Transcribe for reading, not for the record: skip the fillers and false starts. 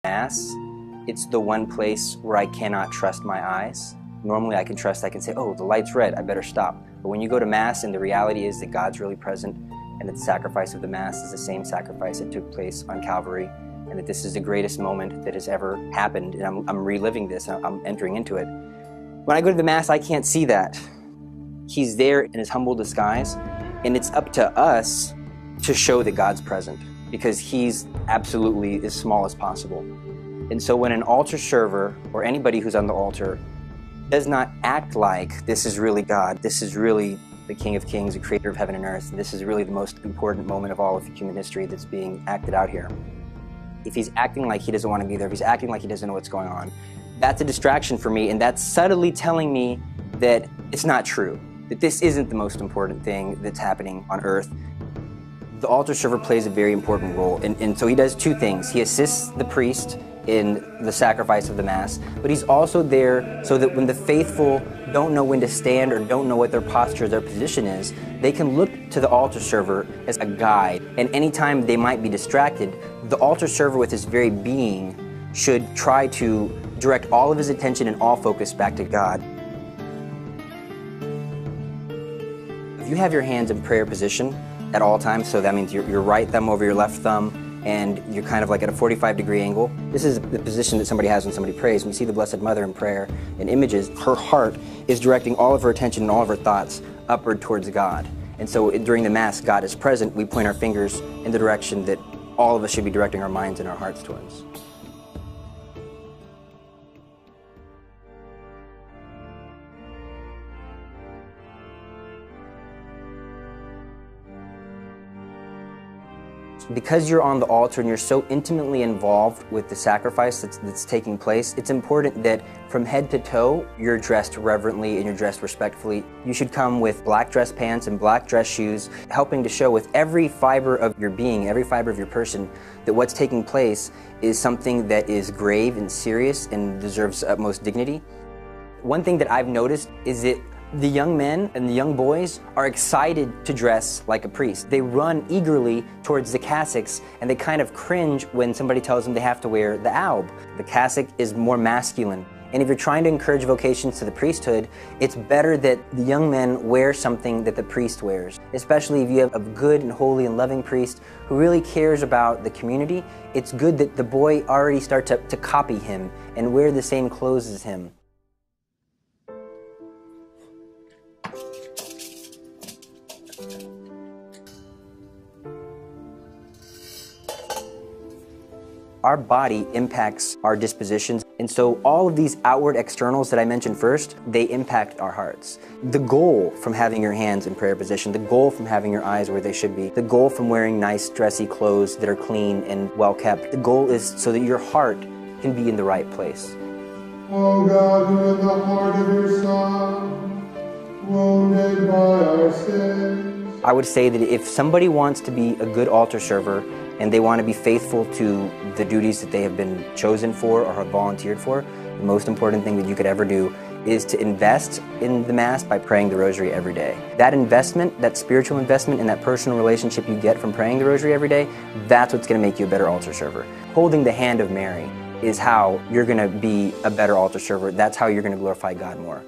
Mass, it's the one place where I cannot trust my eyes. Normally I can say, oh, the light's red, I better stop. But when you go to Mass and the reality is that God's really present and that the sacrifice of the Mass is the same sacrifice that took place on Calvary, and that this is the greatest moment that has ever happened, and I'm reliving this, and I'm entering into it. When I go to the Mass, I can't see that. He's there in his humble disguise, and it's up to us to show that God's present, because he's absolutely as small as possible. And so when an altar server, or anybody who's on the altar, does not act like this is really God, this is really the King of Kings, the creator of heaven and earth, this is really the most important moment of all of human history that's being acted out here. If he's acting like he doesn't want to be there, if he's acting like he doesn't know what's going on, that's a distraction for me, and that's subtly telling me that it's not true, that this isn't the most important thing that's happening on earth. The altar server plays a very important role, and so he does two things. He assists the priest in the sacrifice of the Mass, but he's also there so that when the faithful don't know when to stand or don't know what their posture, their position is, they can look to the altar server as a guide. And anytime they might be distracted, the altar server with his very being should try to direct all of his attention and all focus back to God. If you have your hands in prayer position at all times, so that means your right thumb over your left thumb, and you're kind of like at a 45-degree angle. This is the position that somebody has when somebody prays. When you see the Blessed Mother in prayer in images, her heart is directing all of her attention and all of her thoughts upward towards God. And so during the Mass, God is present. We point our fingers in the direction that all of us should be directing our minds and our hearts towards. Because you're on the altar and you're so intimately involved with the sacrifice that's taking place, it's important that from head to toe, you're dressed reverently and you're dressed respectfully. You should come with black dress pants and black dress shoes, helping to show with every fiber of your being, every fiber of your person, that what's taking place is something that is grave and serious and deserves utmost dignity. One thing that I've noticed is that the young men and the young boys are excited to dress like a priest. They run eagerly towards the cassocks, and they kind of cringe when somebody tells them they have to wear the alb. The cassock is more masculine. And if you're trying to encourage vocations to the priesthood, it's better that the young men wear something that the priest wears. Especially if you have a good and holy and loving priest who really cares about the community, it's good that the boy already start to copy him and wear the same clothes as him. Our body impacts our dispositions, and so all of these outward externals that I mentioned first, they impact our hearts. The goal from having your hands in prayer position, the goal from having your eyes where they should be, the goal from wearing nice dressy clothes that are clean and well kept, the goal is so that your heart can be in the right place. O God, who in the heart of your Son, wounded by our sins. I would say that if somebody wants to be a good altar server, and they want to be faithful to the duties that they have been chosen for or have volunteered for, the most important thing that you could ever do is to invest in the Mass by praying the Rosary every day. That investment, that spiritual investment, and that personal relationship you get from praying the Rosary every day, that's what's going to make you a better altar server. Holding the hand of Mary is how you're going to be a better altar server. That's how you're going to glorify God more.